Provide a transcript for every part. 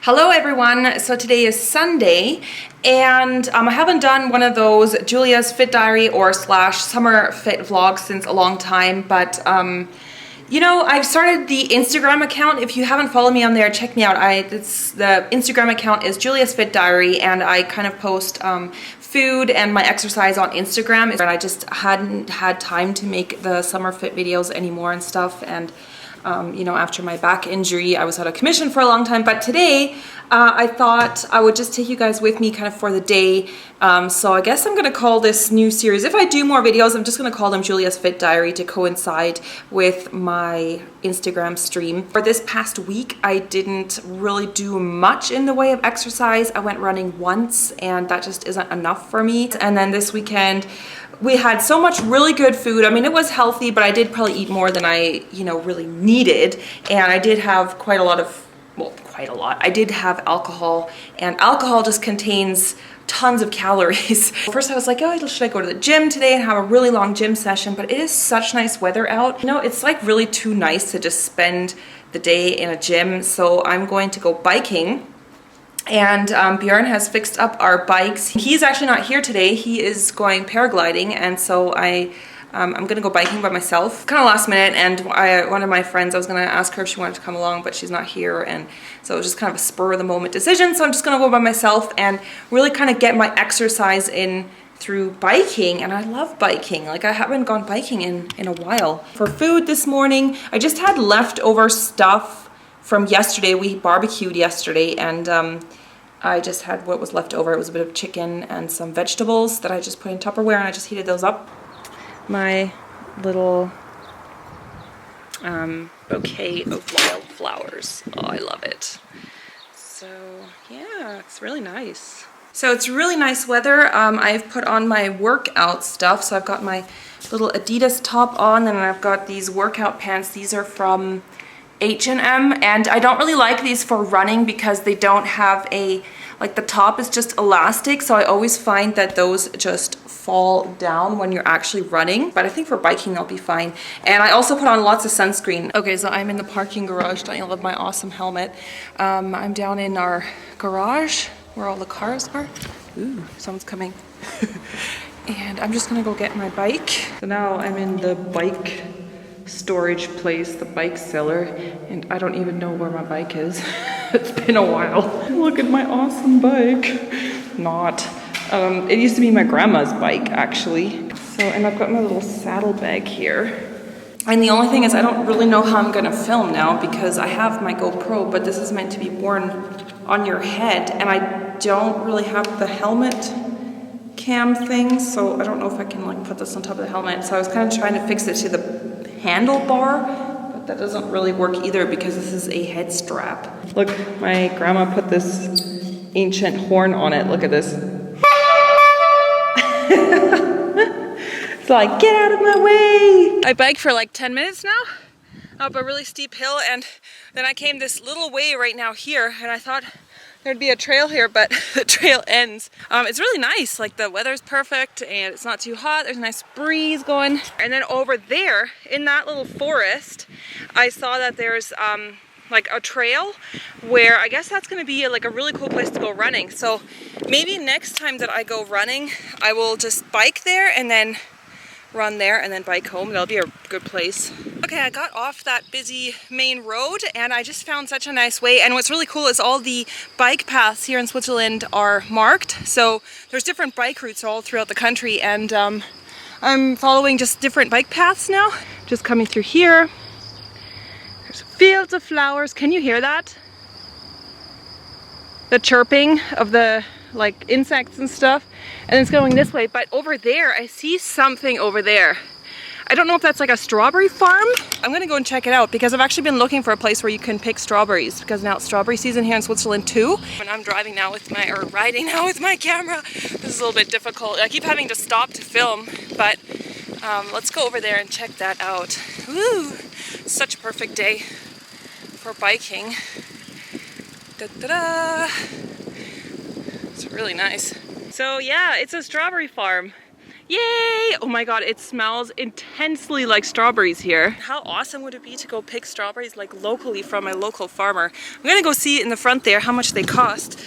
Hello everyone, so today is Sunday and I haven't done one of those Julia's Fit Diary or slash summer fit vlogs since a long time, but you know, I've started the Instagram account. If you haven't followed me on there, check me out. The Instagram account is Julia's Fit Diary, and I kind of post food and my exercise on Instagram. And I just hadn't had time to make the summer fit videos anymore and stuff, and you know, after my back injury, I was out of commission for a long time. But today, I thought I would just take you guys with me kind of for the day. So I guess I'm gonna call this new series, if I do more videos, I'm just gonna call them Julia's Fit Diary to coincide with my Instagram stream. For this past week, I didn't really do much in the way of exercise. I went running once, and that just isn't enough for me. And then this weekend, we had so much really good food. I mean, it was healthy, but I did probably eat more than I, you know, really needed. And I did have quite a lot of, well, quite a lot. I did have alcohol, and alcohol just contains tons of calories. First I was like, oh, should I go to the gym today and have a really long gym session? But it is such nice weather out. You know, it's like really too nice to just spend the day in a gym. So I'm going to go biking. And Bjorn has fixed up our bikes. He's actually not here today. He is going paragliding, and so I'm gonna go biking by myself. Kind of last minute, and one of my friends, I was gonna ask her if she wanted to come along, but she's not here, and so it was just kind of a spur of the moment decision. So I'm just gonna go by myself and really kind of get my exercise in through biking. And I love biking. Like, I haven't gone biking in a while. For food this morning, I just had leftover stuff from yesterday. We barbecued yesterday, and I just had what was left over. It was a bit of chicken and some vegetables that I just put in Tupperware, and I just heated those up. My little bouquet of wildflowers. Oh, I love it. So yeah, it's really nice. So it's really nice weather. I've put on my workout stuff. So I've got my little Adidas top on, and I've got these workout pants. These are from H&M, and I don't really like these for running because they don't have like the top is just elastic, so I always find that those just fall down when you're actually running. But I think for biking they'll be fine. And I also put on lots of sunscreen. Okay, so I'm in the parking garage. Don't you love my awesome helmet? I'm down in our garage where all the cars are. Ooh, someone's coming. And I'm just gonna go get my bike. So now I'm in the bike storage place, the bike cellar, and I don't even know where my bike is. It's been a while. Look at my awesome bike. Not. It used to be my grandma's bike, actually. So, and I've got my little saddlebag here. And the only thing is, I don't really know how I'm gonna film now because I have my GoPro, but this is meant to be worn on your head, and I don't really have the helmet cam thing, so I don't know if I can like put this on top of the helmet. So I was kind of trying to fix it to the handlebar, but that doesn't really work either because this is a head strap. Look, my grandma put this ancient horn on it. Look at this. It's like, get out of my way! I biked for like 10 minutes now up a really steep hill, and then I came this little way right now here, and I thought there'd be a trail here, but the trail ends. It's really nice. Like, the weather's perfect and it's not too hot. There's a nice breeze going. And then over there in that little forest, I saw that there's like a trail where I guess that's gonna be like a really cool place to go running. So maybe next time that I go running, I will just bike there and then run there and then bike home. That'll be a good place. Okay, I got off that busy main road and I just found such a nice way. And what's really cool is all the bike paths here in Switzerland are marked. So there's different bike routes all throughout the country, and I'm following just different bike paths now. Just coming through here. There's fields of flowers. Can you hear that? The chirping of the like insects and stuff. And it's going this way, but over there I see something over there. I don't know if that's like a strawberry farm. I'm gonna go and check it out because I've actually been looking for a place where you can pick strawberries, because now it's strawberry season here in Switzerland too. And I'm driving now with my, or riding now with my camera. This is a little bit difficult. I keep having to stop to film, but let's go over there and check that out. Woo! Such a perfect day for biking. Da-da-da! It's really nice. So yeah, it's a strawberry farm. Yay! Oh my god, it smells intensely like strawberries here. How awesome would it be to go pick strawberries like locally from a local farmer? I'm gonna go see in the front there how much they cost.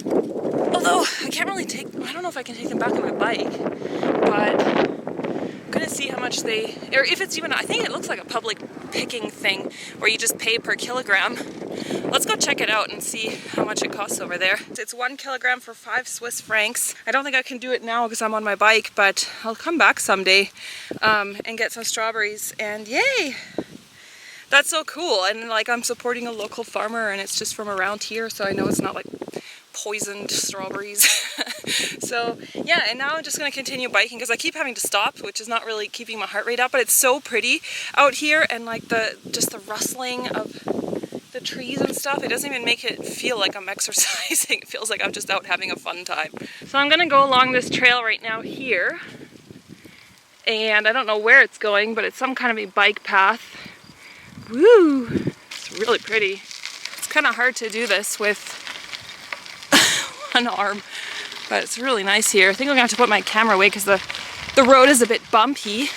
Although, I can't really I don't know if I can take them back on my bike, but I'm gonna see how much they, or if it's even, I think it looks like a public picking thing where you just pay per kilogram. Let's go check it out and see how much it costs over there. It's 1 kilogram for 5 Swiss francs. I don't think I can do it now because I'm on my bike, but I'll come back someday and get some strawberries, and yay! That's so cool. And like, I'm supporting a local farmer and it's just from around here, so I know it's not like poisoned strawberries. So yeah, and now I'm just gonna continue biking because I keep having to stop, which is not really keeping my heart rate up, but it's so pretty out here, and like just the rustling of the trees and stuff, it doesn't even make it feel like I'm exercising. It feels like I'm just out having a fun time. So I'm gonna go along this trail right now here, and I don't know where it's going, but it's some kind of a bike path. Woo! It's really pretty. It's kind of hard to do this with one arm, but it's really nice here. I think I'm gonna have to put my camera away because the road is a bit bumpy.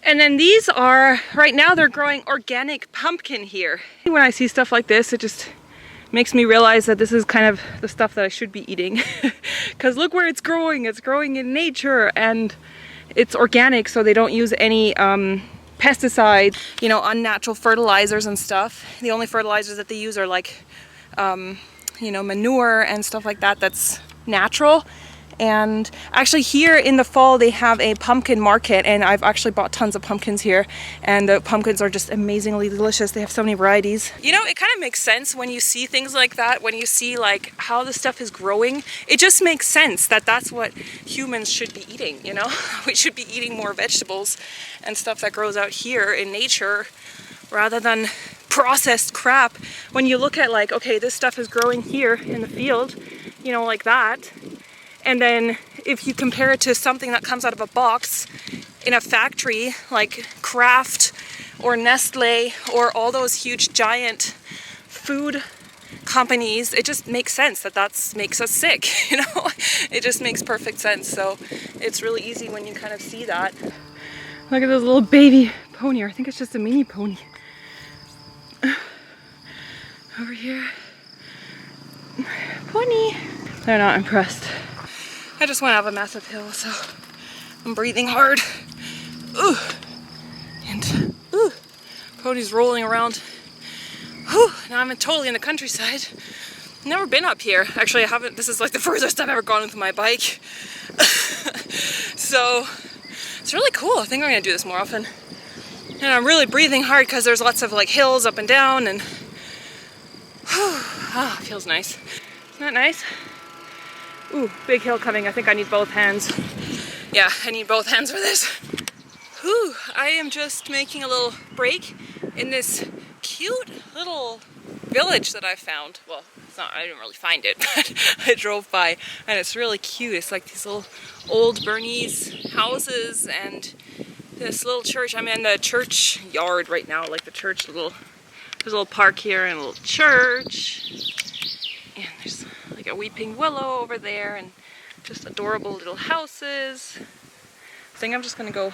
And then these are, right now they're growing organic pumpkin here. When I see stuff like this, it just makes me realize that this is kind of the stuff that I should be eating. Because look where it's growing in nature, and it's organic, so they don't use any pesticides, you know, unnatural fertilizers and stuff. The only fertilizers that they use are like, you know, manure and stuff like that that's natural. And actually here in the fall they have a pumpkin market, and I've actually bought tons of pumpkins here, and the pumpkins are just amazingly delicious. They have so many varieties. You know, it kind of makes sense when you see things like that, when you see like how the stuff is growing. It just makes sense that that's what humans should be eating, you know? We should be eating more vegetables and stuff that grows out here in nature rather than processed crap. When you look at like, okay, this stuff is growing here in the field, you know, like that. And then if you compare it to something that comes out of a box in a factory like Graf or Nestle or all those huge giant food companies, it just makes sense that makes us sick, you know? It just makes perfect sense. So it's really easy when you kind of see that. Look at this little baby pony. I think it's just a mini pony. Over here. Pony. They're not impressed. I just went up a massive hill, so I'm breathing hard. Ooh. And ooh, pony's rolling around. Whew, now I'm totally in the countryside. Never been up here. Actually, I haven't. This is like the furthest I've ever gone with my bike. So it's really cool. I think I'm gonna do this more often. And I'm really breathing hard because there's lots of like hills up and down, and ah, feels nice. Isn't that nice? Ooh, big hill coming. I think I need both hands. Yeah, I need both hands for this. Whew, I am just making a little break in this cute little village that I found. Well, it's not, I didn't really find it, but I drove by, and it's really cute. It's like these little old Bernese houses and this little church. I'm in the church yard right now, like the church there's a little park here and a little church. And there's like a weeping willow over there and just adorable little houses. I think I'm just gonna go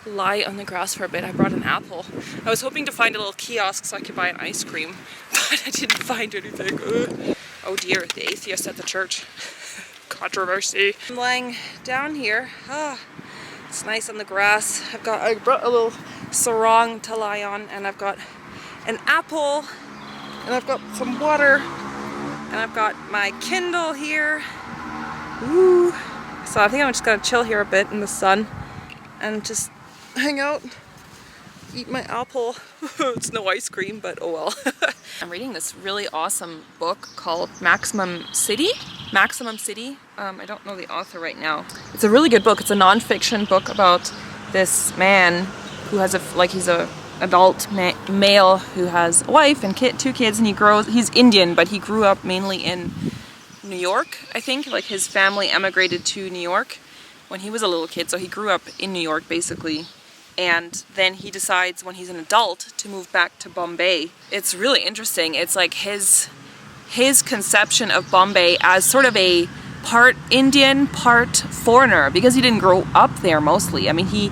lie on the grass for a bit. I brought an apple. I was hoping to find a little kiosk so I could buy an ice cream, but I didn't find anything. Ugh. Oh dear, the atheist at the church. Controversy. I'm lying down here. Ah, it's nice on the grass. I brought a little sarong to lie on, and I've got an apple, and I've got some water, and I've got my Kindle here. Woo. So I think I'm just gonna chill here a bit in the sun and just hang out, eat my apple. It's no ice cream, but oh well. I'm reading this really awesome book called Maximum City. I don't know the author right now. It's a really good book. It's a non-fiction book about this man who has he's a adult male who has a wife and two kids, and he's Indian, but he grew up mainly in New York, I think. Like his family emigrated to New York when he was a little kid, so he grew up in New York basically. And then he decides when he's an adult to move back to Bombay. It's really interesting. It's like his conception of Bombay as sort of a part Indian, part foreigner, because he didn't grow up there mostly. I mean, he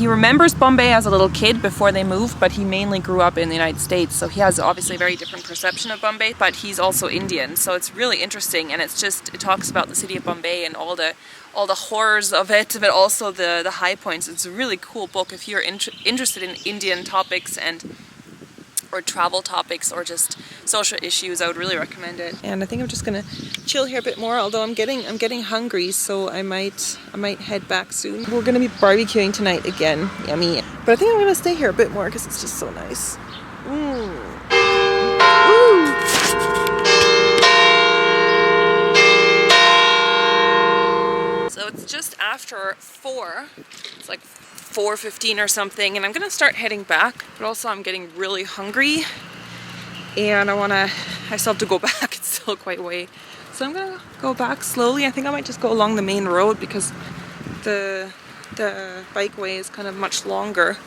remembers Bombay as a little kid before they moved, but he mainly grew up in the United States, so he has obviously a very different perception of Bombay, but he's also Indian, so it's really interesting. And it's just, it talks about the city of Bombay and all the horrors of it, but also the high points. It's a really cool book if you're interested in Indian topics or travel topics or just social issues. I would really recommend it. And I think I'm just gonna chill here a bit more, although I'm getting hungry, so I might head back soon. We're gonna be barbecuing tonight again. Yummy. But I think I'm gonna stay here a bit more because it's just so nice. So it's just after 4. It's like 4:15 or something, and I'm gonna start heading back, but also I'm getting really hungry and I still have to go back. It's still quite a way, so I'm gonna go back slowly. I think I might just go along the main road because the bikeway is kind of much longer.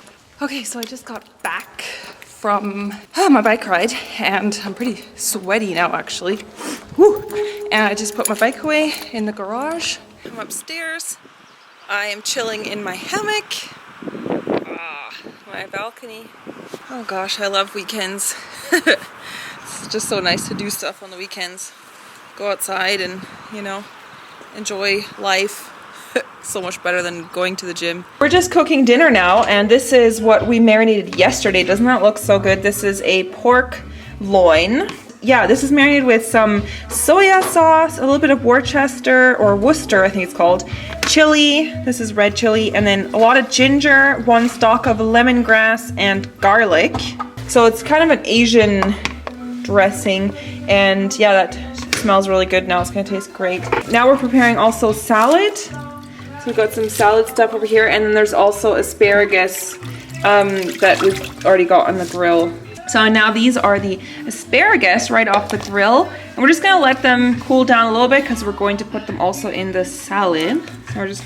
Okay, so I just got back from my bike ride and I'm pretty sweaty now actually. Woo! And I just put my bike away in the garage. I'm upstairs. I am chilling in my hammock. My balcony. Oh gosh, I love weekends. It's just so nice to do stuff on the weekends. Go outside and, you know, enjoy life. So much better than going to the gym. We're just cooking dinner now, and this is what we marinated yesterday. Doesn't that look so good? This is a pork loin. Yeah, this is marinated with some soya sauce, a little bit of Worcester, or Worcester I think it's called, chili, this is red chili, and then a lot of ginger, 1 stalk of lemongrass, and garlic. So it's kind of an Asian dressing, and yeah, that smells really good now. It's gonna taste great. Now we're preparing also salad. So we've got some salad stuff over here, and then there's also asparagus that we've already got on the grill. So now these are the asparagus right off the grill, and we're just gonna let them cool down a little bit because we're going to put them also in the salad. So we're just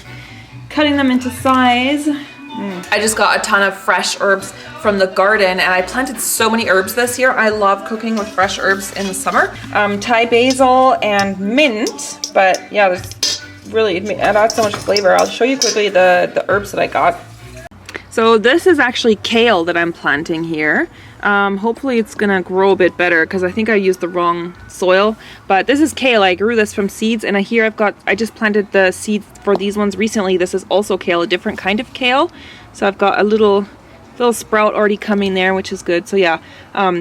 cutting them into size. I just got a ton of fresh herbs from the garden, and I planted so many herbs this year. I love cooking with fresh herbs in the summer. Thai basil and mint, but yeah, there's really, it adds so much flavor. I'll show you quickly the herbs that I got. So this is actually kale that I'm planting here. Hopefully it's gonna grow a bit better because I think I used the wrong soil. But this is kale. I grew this from seeds, and I just planted the seeds for these ones recently. This is also kale, a different kind of kale. So I've got a little sprout already coming there, which is good. So yeah,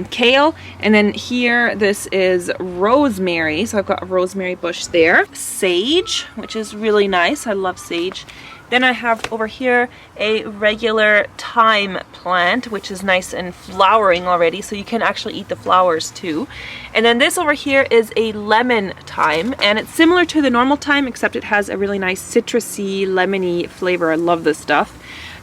kale, and then here this is rosemary. So I've got a rosemary bush there. Sage, which is really nice. I love sage. Then I have over here a regular thyme plant, which is nice and flowering already, so you can actually eat the flowers too. And then this over here is a lemon thyme, and it's similar to the normal thyme, except it has a really nice citrusy, lemony flavor. I love this stuff.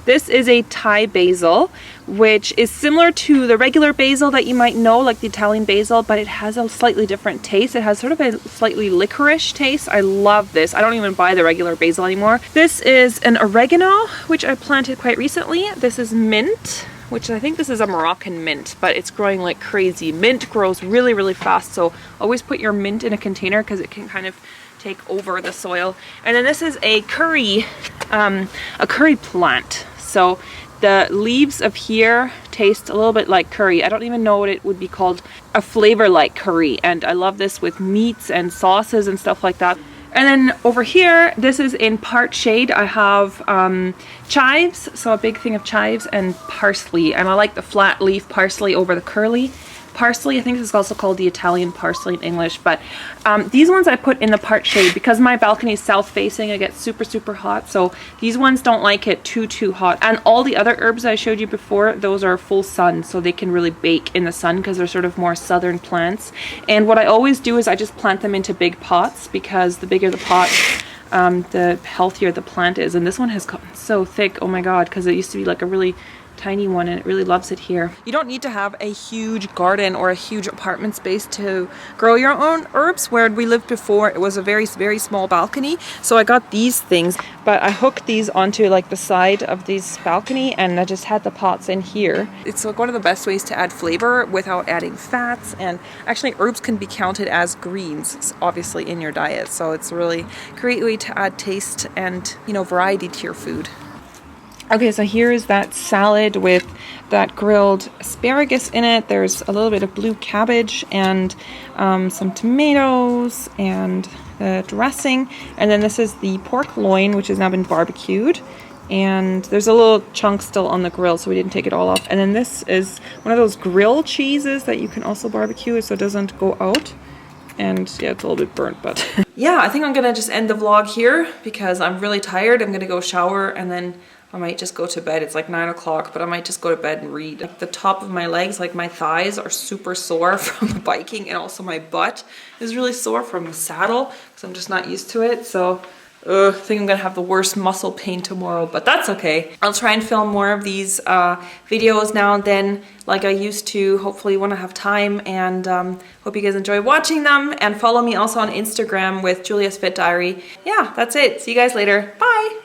This is a Thai basil, which is similar to the regular basil that you might know, like the Italian basil, but it has a slightly different taste. It has sort of a slightly licorice taste. I love this. I don't even buy the regular basil anymore. This is an oregano, which I planted quite recently. This is mint, which I think this is a Moroccan mint, but it's growing like crazy. Mint grows really, really fast, so always put your mint in a container because it can kind of take over the soil. And then this is a curry plant. So the leaves of here taste a little bit like curry. I don't even know what it would be called, a flavor like curry. And I love this with meats and sauces and stuff like that. And then over here, this is in part shade. I have chives, so a big thing of chives, and parsley. And I like the flat leaf parsley over the curly parsley. I think this is also called the Italian parsley in English, but these ones I put in the part shade because my balcony is south facing. It gets super, super hot, so these ones don't like it too hot. And all the other herbs I showed you before, those are full sun, so they can really bake in the sun because they're sort of more southern plants. And what I always do is I just plant them into big pots because the bigger the pot, the healthier the plant is. And this one has gotten so thick, oh my god, because it used to be like a really tiny one, and it really loves it here. You don't need to have a huge garden or a huge apartment space to grow your own herbs. Where we lived before, it was a very, very small balcony. So I got these things, but I hooked these onto like the side of this balcony, and I just had the pots in here. It's like one of the best ways to add flavor without adding fats, and actually herbs can be counted as greens, obviously, in your diet. So it's a really great way to add taste and, you know, variety to your food. Okay, so here is that salad with that grilled asparagus in it. There's a little bit of blue cabbage and some tomatoes and the dressing. And then this is the pork loin, which has now been barbecued. And there's a little chunk still on the grill, so we didn't take it all off. And then this is one of those grill cheeses that you can also barbecue so it doesn't go out. And yeah, it's a little bit burnt, but yeah, I think I'm gonna just end the vlog here because I'm really tired. I'm gonna go shower and then I might just go to bed. It's like 9 o'clock, but I might just go to bed and read. Like the top of my legs, like my thighs are super sore from the biking, and also my butt is really sore from the saddle because I'm just not used to it. So I think I'm gonna have the worst muscle pain tomorrow, but that's okay. I'll try and film more of these videos now and then like I used to, hopefully when I have time, and hope you guys enjoy watching them, and follow me also on Instagram with Julia's Fit Diary. Yeah, that's it. See you guys later. Bye.